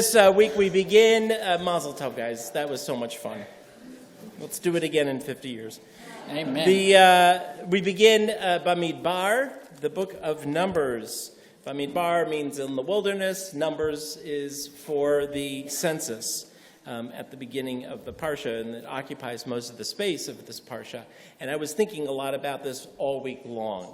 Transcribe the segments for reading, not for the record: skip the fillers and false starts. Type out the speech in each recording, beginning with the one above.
This week we begin, Mazel Tov, guys. That was so much fun. Let's do it again in 50 years. Amen. We begin Bamidbar, the book of Numbers. Bamidbar means in the wilderness. Numbers is for the census at the beginning of the Parsha, and it occupies most of the space of this Parsha. And I was thinking a lot about this all week long.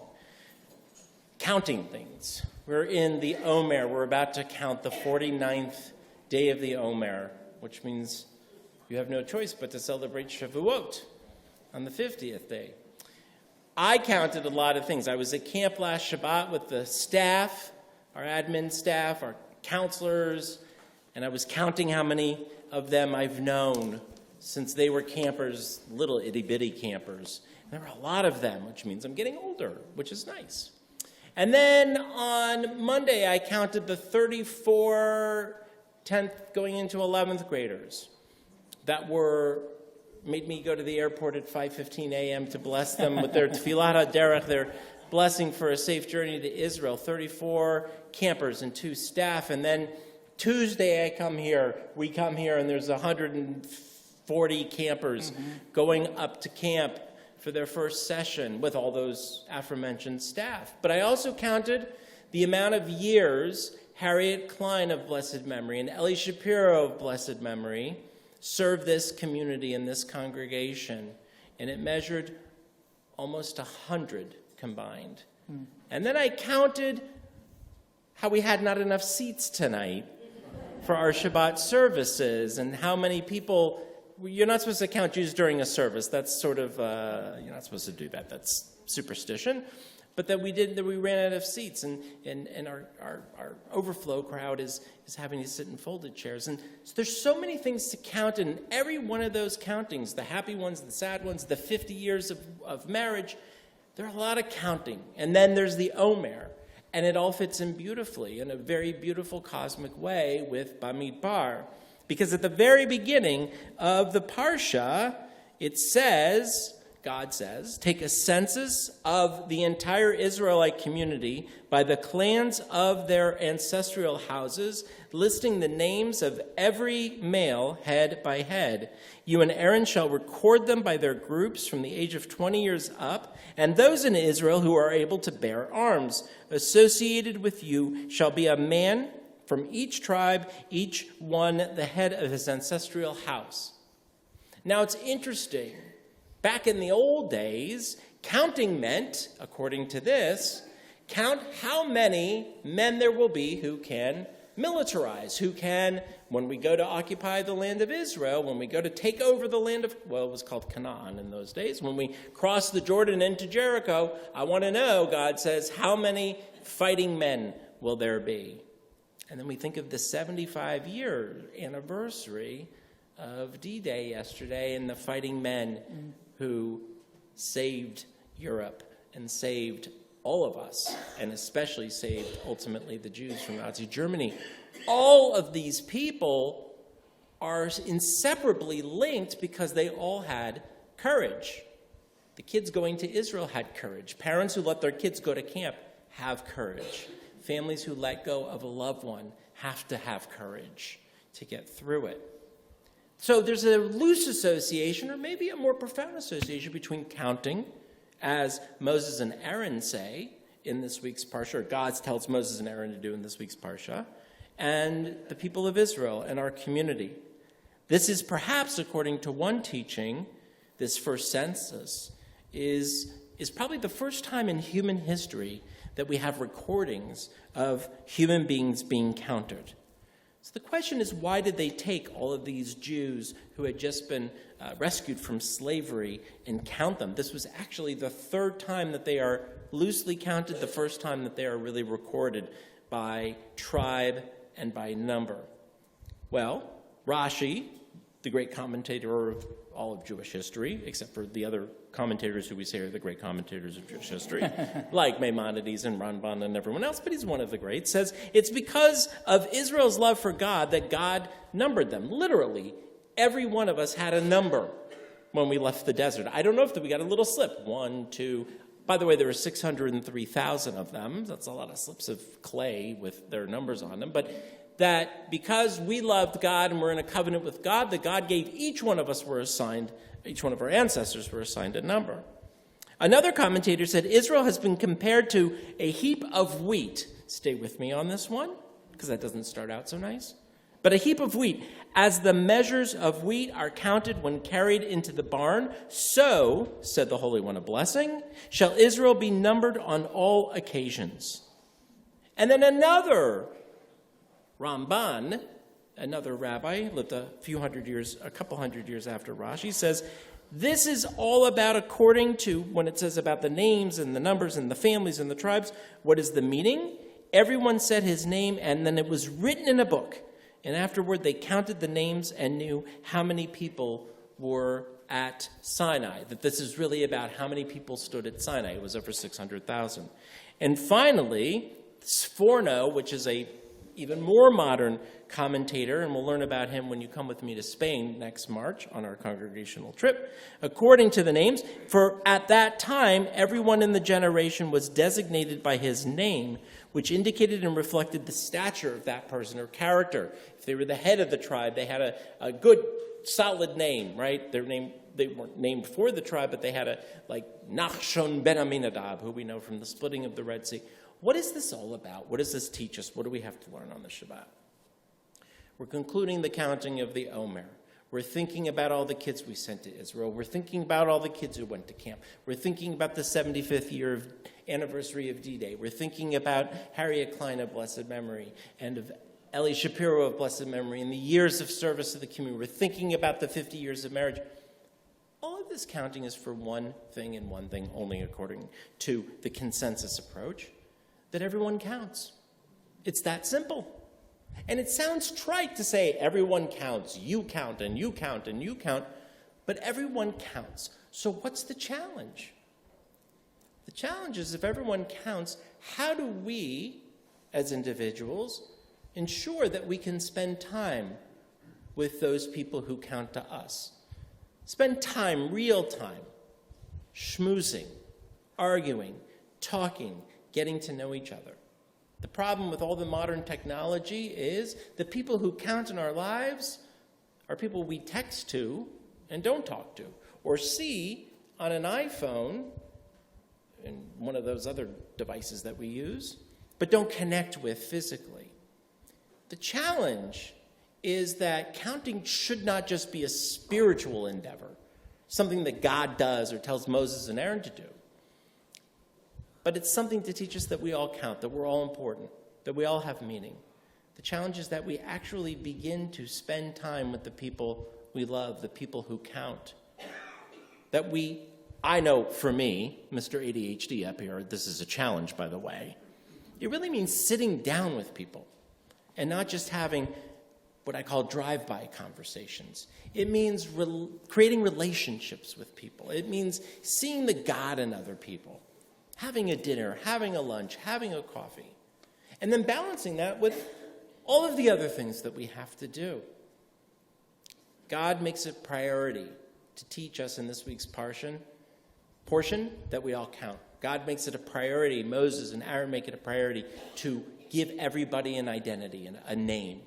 Counting things. We're in the Omer. We're about to count the 49th day of the Omer, which means you have no choice but to celebrate Shavuot on the 50th day. I counted a lot of things. I was at camp last Shabbat with the staff, our admin staff, our counselors, and I was counting how many of them I've known since they were campers, little itty-bitty campers. There were a lot of them, which means I'm getting older, which is nice. And then on Monday, I counted the 34 10th going into 11th graders that made me go to the airport at 5:15 a.m. to bless them with their Tfilat HaDerech, their blessing for a safe journey to Israel. 34 campers and 2 staff. And then Tuesday, we come here, and there's 140 campers going up to camp for their first session with all those aforementioned staff. But I also counted the amount of years Harriet Klein of blessed memory and Ellie Shapiro of blessed memory served this community and this congregation, and it measured almost 100 combined. And then I counted how we had not enough seats tonight for our Shabbat services, and how many people. You're not supposed to count Jews during a service. That's sort of, you're not supposed to do that. That's superstition. But that we ran out of seats, and our overflow crowd is having to sit in folded chairs. And so there's so many things to count, and every one of those countings, the happy ones, the sad ones, the 50 years of marriage, there are a lot of counting. And then there's the Omer, and it all fits in beautifully, in a very beautiful cosmic way with Bamidbar. Because at the very beginning of the Parsha, it says, God says, take a census of the entire Israelite community by the clans of their ancestral houses, listing the names of every male head by head. You and Aaron shall record them by their groups from the age of 20 years up, and those in Israel who are able to bear arms. Associated with you shall be a man from each tribe, each one the head of his ancestral house. Now it's interesting. Back in the old days, counting meant, according to this, count how many men there will be who can militarize, who can, when we go to occupy the land of Israel, when we go to take over the land of, well, it was called Canaan in those days, when we cross the Jordan into Jericho, I want to know, God says, how many fighting men will there be? And then we think of the 75-year anniversary of D-Day yesterday and the fighting men who saved Europe and saved all of us, and especially saved, ultimately, the Jews from Nazi Germany. All of these people are inseparably linked because they all had courage. The kids going to Israel had courage. Parents who let their kids go to camp have courage. Families who let go of a loved one have to have courage to get through it. So there's a loose association, or maybe a more profound association, between counting, as Moses and Aaron say in this week's Parsha, or God tells Moses and Aaron to do in this week's Parsha, and the people of Israel and our community. This is perhaps, according to one teaching, this first census is probably the first time in human history that we have recordings of human beings being counted. So the question is, why did they take all of these Jews who had just been rescued from slavery and count them? This was actually the third time that they are loosely counted, the first time that they are really recorded by tribe and by number. Well, Rashi, the great commentator of all of Jewish history, except for the other commentators who we say are the great commentators of Jewish history, like Maimonides and Ramban and everyone else, but he's one of the greats, says it's because of Israel's love for God that God numbered them. Literally, every one of us had a number when we left the desert. I don't know if we got a little slip. 1, 2. By the way, there were 603,000 of them. That's a lot of slips of clay with their numbers on them. But that because we loved God and we're in a covenant with God, that God gave each one of our ancestors were assigned a number. Another commentator said Israel has been compared to a heap of wheat. Stay with me on this one, because that doesn't start out so nice. But a heap of wheat, as the measures of wheat are counted when carried into the barn, so, said the Holy One of Blessing, shall Israel be numbered on all occasions. And then another Ramban, another rabbi, lived a couple hundred years after Rashi, says, this is all about, according to, when it says about the names and the numbers and the families and the tribes, what is the meaning? Everyone said his name, and then it was written in a book. And afterward, they counted the names and knew how many people were at Sinai, that this is really about how many people stood at Sinai. It was over 600,000. And finally, Sforno, which is a even more modern commentator, and we'll learn about him when you come with me to Spain next March on our congregational trip. According to the names, for at that time, everyone in the generation was designated by his name, which indicated and reflected the stature of that person or character. If they were the head of the tribe, they had a good, solid name, right? They weren't named for the tribe, but they had like Nachshon ben Aminadab, who we know from the splitting of the Red Sea. What is this all about? What does this teach us? What do we have to learn on the Shabbat? We're concluding the counting of the Omer. We're thinking about all the kids we sent to Israel. We're thinking about all the kids who went to camp. We're thinking about the 75th anniversary of D-Day. We're thinking about Harriet Klein of blessed memory and of Eli Shapiro of blessed memory and the years of service to the community. We're thinking about the 50 years of marriage. All of this counting is for one thing and one thing only, according to the consensus approach, that everyone counts. It's that simple. And it sounds trite to say everyone counts, you count, and you count, and you count, but everyone counts. So what's the challenge? The challenge is if everyone counts, how do we, as individuals, ensure that we can spend time with those people who count to us? Spend time, real time, schmoozing, arguing, talking, getting to know each other. The problem with all the modern technology is the people who count in our lives are people we text to and don't talk to, or see on an iPhone and one of those other devices that we use, but don't connect with physically. The challenge is that counting should not just be a spiritual endeavor, something that God does or tells Moses and Aaron to do. But it's something to teach us that we all count, that we're all important, that we all have meaning. The challenge is that we actually begin to spend time with the people we love, the people who count. I know for me, Mr. ADHD up here, this is a challenge, by the way. It really means sitting down with people and not just having what I call drive-by conversations. It means creating relationships with people. It means seeing the God in other people. Having a dinner, having a lunch, having a coffee, and then balancing that with all of the other things that we have to do. God makes it a priority to teach us in this week's portion that we all count. God makes it a priority, Moses and Aaron make it a priority to give everybody an identity and a name.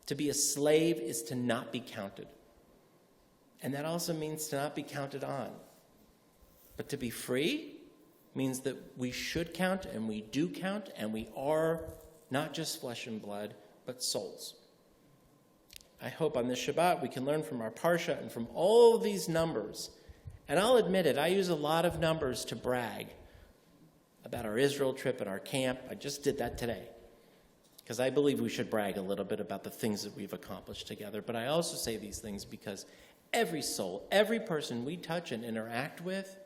To be a slave is to not be counted. And that also means to not be counted on. But to be free means that we should count, and we do count, and we are not just flesh and blood, but souls. I hope on this Shabbat we can learn from our Parsha and from all of these numbers. And I'll admit it, I use a lot of numbers to brag about our Israel trip and our camp. I just did that today, because I believe we should brag a little bit about the things that we've accomplished together. But I also say these things because every soul, every person we touch and interact with,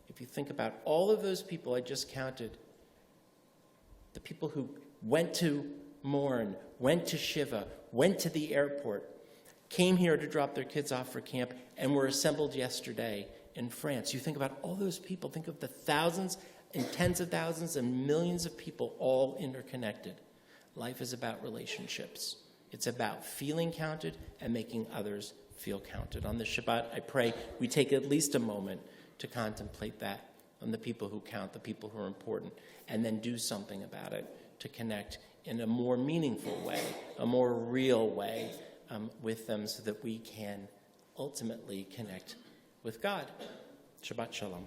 if you think about all of those people I just counted, the people who went to mourn, went to Shiva, went to the airport, came here to drop their kids off for camp, and were assembled yesterday in France. You think about all those people, think of the thousands and tens of thousands and millions of people all interconnected. Life is about relationships. It's about feeling counted and making others feel counted. On this Shabbat, I pray we take at least a moment to contemplate that on the people who count, the people who are important, and then do something about it to connect in a more meaningful way, a more real way with them so that we can ultimately connect with God. Shabbat Shalom.